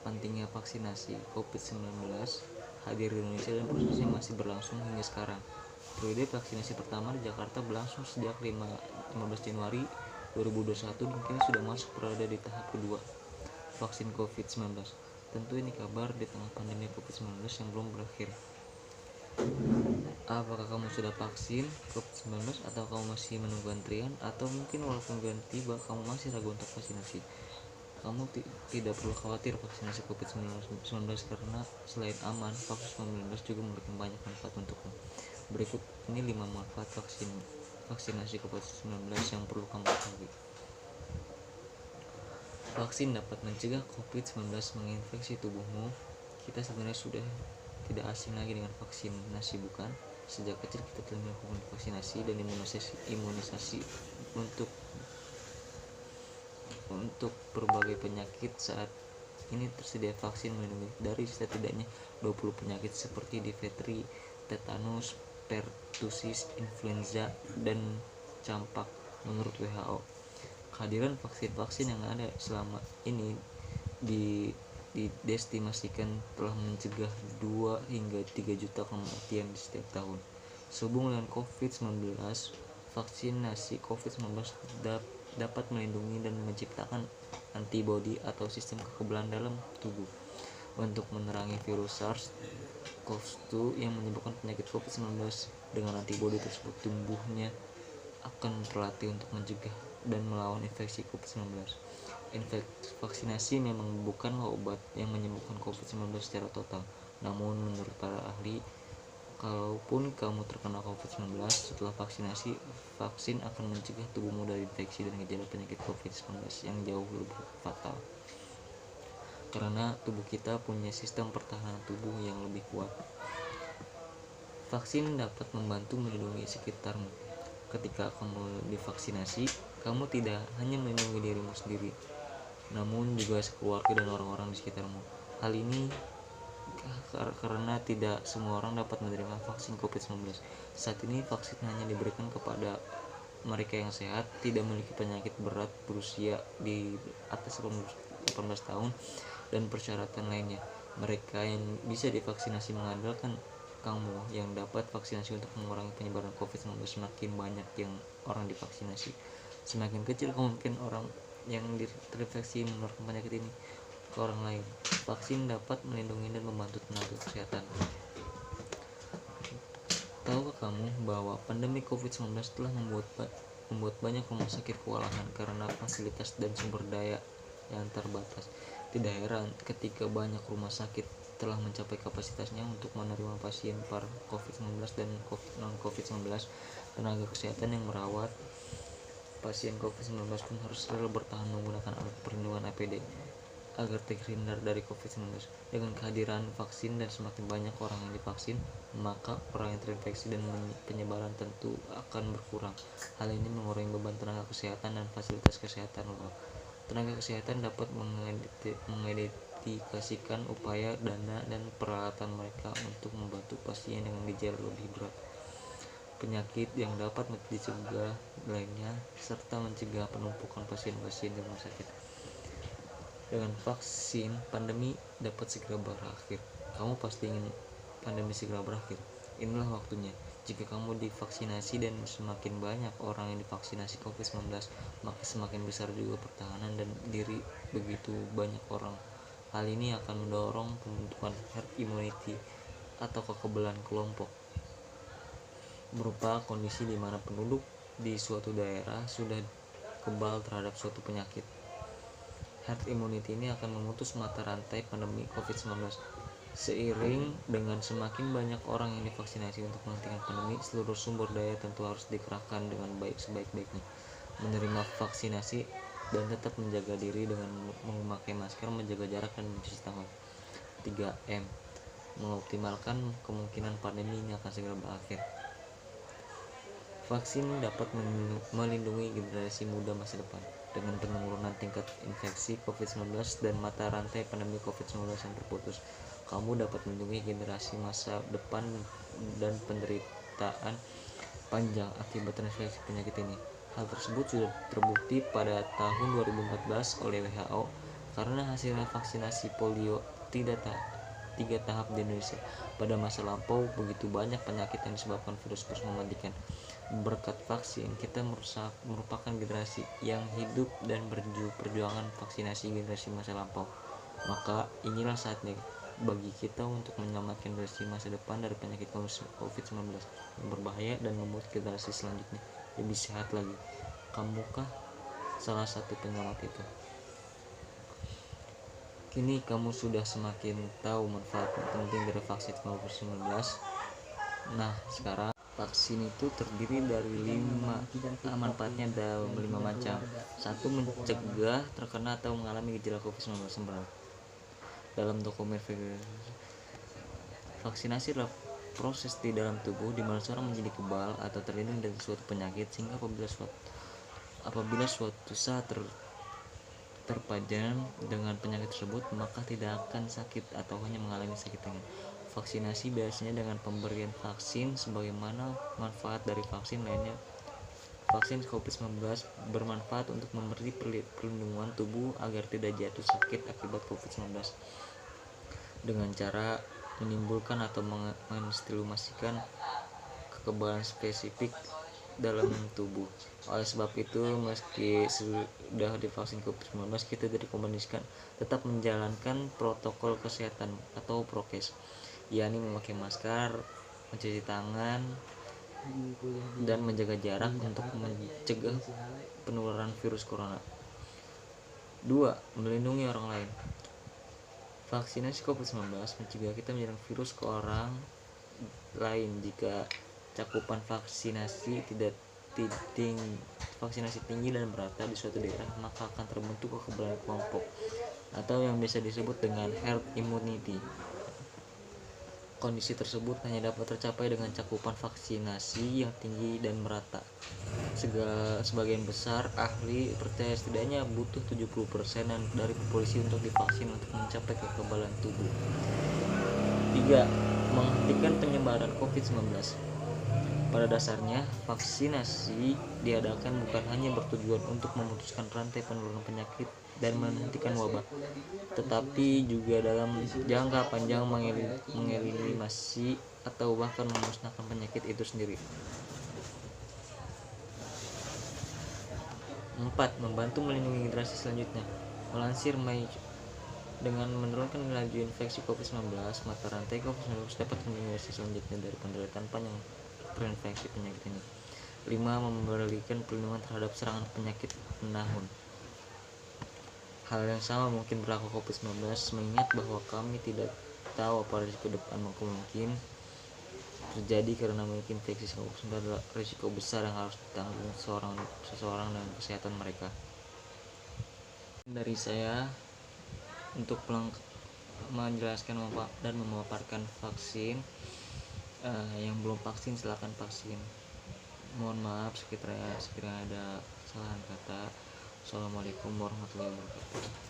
pentingnya vaksinasi COVID-19 hadir di Indonesia dan prosesnya masih berlangsung hingga sekarang. Periode vaksinasi pertama di Jakarta berlangsung sejak 15 Januari 2021 dan kini sudah masuk berada di tahap kedua vaksin COVID-19. Tentu ini kabar di tengah pandemi COVID-19 yang belum berakhir. Apakah kamu sudah vaksin COVID-19 atau kamu masih menunggu antrian, atau mungkin walaupun sudah tiba kamu masih ragu untuk vaksinasi? Kamu tidak perlu khawatir vaksinasi COVID-19 karena selain aman, vaksin 19 juga memberikan banyak manfaat untukmu. Berikut ini 5 manfaat vaksinasi COVID-19 yang perlu kamu ketahui. Vaksin dapat mencegah COVID-19 menginfeksi tubuhmu. Kita sebenarnya sudah tidak asing lagi dengan vaksinasi, bukan? Sejak kecil kita telah melakukan vaksinasi dan imunisasi untuk berbagai penyakit. Saat ini tersedia vaksin melindungi dari setidaknya 20 penyakit seperti difteri, tetanus, pertusis, influenza, dan campak. Menurut WHO, kehadiran vaksin-vaksin yang ada selama ini diestimasikan telah mencegah 2 hingga 3 juta kematian di setiap tahun. Sehubung dengan COVID-19, vaksinasi COVID-19 dapat melindungi dan menciptakan antibodi atau sistem kekebalan dalam tubuh untuk menerangi virus SARS-CoV-2 yang menyebabkan penyakit COVID-19. Dengan antibodi tersebut, tubuhnya akan terlatih untuk mencegah dan melawan infeksi COVID-19. Vaksinasi memang bukanlah obat yang menyembuhkan COVID-19 secara total. Namun menurut para ahli, kalaupun kamu terkena COVID-19 setelah vaksinasi, vaksin akan mencegah tubuhmu dari infeksi dan gejala penyakit COVID-19 yang jauh lebih fatal. Karena tubuh kita punya sistem pertahanan tubuh yang lebih kuat. Vaksin dapat membantu melindungi sekitarmu. Ketika kamu divaksinasi, kamu tidak hanya melindungi dirimu sendiri, namun juga keluarga dan orang-orang di sekitarmu. Hal ini karena tidak semua orang dapat menerima vaksin COVID-19. Saat ini vaksin hanya diberikan kepada mereka yang sehat, tidak memiliki penyakit berat, berusia di atas 18 tahun, dan persyaratan lainnya. Mereka yang bisa divaksinasi mengandalkan kamu yang dapat vaksinasi untuk mengurangi penyebaran COVID-19. Semakin banyak yang orang divaksinasi, semakin kecil kemungkinan orang yang terinfeksi menularkan penyakit ini ke orang lain. Vaksin dapat melindungi dan membantu tenaga kesehatan. Tahukah kamu bahwa pandemi COVID-19 telah membuat banyak rumah sakit kewalahan karena fasilitas dan sumber daya yang terbatas? Tidak heran ketika banyak rumah sakit telah mencapai kapasitasnya untuk menerima pasien para COVID-19 dan non-COVID-19. Tenaga kesehatan yang merawat pasien COVID-19 pun harus selalu bertahan menggunakan alat perlindungan APD agar terhindar dari COVID-19. Dengan kehadiran vaksin dan semakin banyak orang yang divaksin, maka orang yang terinfeksi dan penyebaran tentu akan berkurang. Hal ini mengurangi beban tenaga kesehatan dan fasilitas kesehatan lokal. Tenaga kesehatan dapat mengedukasikan upaya, dana, dan peralatan mereka untuk membantu pasien dengan gejala lebih berat, penyakit yang dapat dicegah lainnya, serta mencegah penumpukan pasien-pasien di rumah sakit. Dengan vaksin, pandemi dapat segera berakhir. Kamu pasti ingin pandemi segera berakhir. Inilah waktunya. Jika kamu divaksinasi dan semakin banyak orang yang divaksinasi COVID-19, maka semakin besar juga pertahanan dan diri begitu banyak orang. Hal ini akan mendorong pembentukan herd immunity atau kekebalan kelompok, berupa kondisi di mana penduduk di suatu daerah sudah kebal terhadap suatu penyakit. Herd immunity ini akan memutus mata rantai pandemi COVID-19. Seiring dengan semakin banyak orang yang divaksinasi untuk menghentikan pandemi, seluruh sumber daya tentu harus dikerahkan dengan sebaik-baiknya. Menerima vaksinasi dan tetap menjaga diri dengan memakai masker, menjaga jarak, dan mencuci tangan. 3M. Mengoptimalkan kemungkinan pandemi ini akan segera berakhir. Vaksin dapat melindungi generasi muda masa depan. Dengan penurunan tingkat infeksi COVID-19 dan mata rantai pandemi COVID-19 yang terputus, kamu dapat melindungi generasi masa depan dan penderitaan panjang akibat transmisi penyakit ini. Hal tersebut sudah terbukti pada tahun 2014 oleh WHO. karena hasilnya vaksinasi polio tiga tahap di Indonesia pada masa lampau, begitu banyak penyakit yang disebabkan virus mematikan. Berkat vaksin, kita merupakan generasi yang hidup dan perjuangan vaksinasi generasi masa lampau. Maka inilah saatnya bagi kita untuk menyelamatkan generasi masa depan dari penyakit COVID-19 yang berbahaya dan membuat generasi selanjutnya lebih sehat lagi. Kamukah salah satu penyelamat itu? Kini kamu sudah semakin tahu manfaat penting dari vaksin COVID-19. Nah, sekarang vaksin itu terdiri dari 5 manfaatnya, ada 5 macam. 1. Mencegah terkena atau mengalami gejala COVID-19 berat. Dalam dokumen vaksinasi adalah proses di dalam tubuh di mana seorang menjadi kebal atau terlindung dari suatu penyakit, sehingga apabila suatu saat terpajan dengan penyakit tersebut, maka tidak akan sakit atau hanya mengalami sakit ringan. Vaksinasi biasanya dengan pemberian vaksin sebagaimana manfaat dari vaksin lainnya. Vaksin COVID-19 bermanfaat untuk memberi perlindungan tubuh agar tidak jatuh sakit akibat COVID-19 dengan cara menimbulkan atau menstimulasikan kekebalan spesifik dalam tubuh. Oleh sebab itu, meski sudah divaksin COVID-19, kita direkomendasikan tetap menjalankan protokol kesehatan atau prokes, yakni memakai masker, mencuci tangan, dan menjaga jarak untuk mencegah penularan virus corona. 2. Melindungi orang lain. Vaksinasi COVID-19 mencegah kita menyerang virus ke orang lain. Jika cakupan vaksinasi tinggi dan merata di suatu daerah, maka akan terbentuk kekebalan kelompok atau yang biasa disebut dengan herd immunity. Kondisi tersebut hanya dapat tercapai dengan cakupan vaksinasi yang tinggi dan merata. Sebagian besar ahli percaya setidaknya butuh 70% dari populasi untuk divaksin untuk mencapai kekebalan tubuh. 3. Menghentikan penyebaran COVID-19. Pada dasarnya, vaksinasi diadakan bukan hanya bertujuan untuk memutuskan rantai penularan penyakit dan menghentikan wabah, tetapi juga dalam jangka panjang mengeliminasi atau bahkan memusnahkan penyakit itu sendiri. 4. Membantu melindungi generasi selanjutnya. Melansir dengan menurunkan laju infeksi COVID-19, mata rantai COVID-19 dapat melindungi generasi selanjutnya dari penderitaan panjang terinfeksi penyakit ini. 5. Memberikan perlindungan terhadap serangan penyakit menahun. Hal yang sama mungkin berlaku COVID-19, mengingat bahwa kami tidak tahu apa risiko depan mungkin terjadi karena memiliki infeksi COVID-19 adalah risiko besar yang harus ditanggung seseorang dan kesehatan mereka. Dari saya untuk menjelaskan dan memaparkan vaksin. Yang belum vaksin silakan vaksin. Mohon maaf sekiranya ada kesalahan kata. Assalamualaikum warahmatullahi wabarakatuh.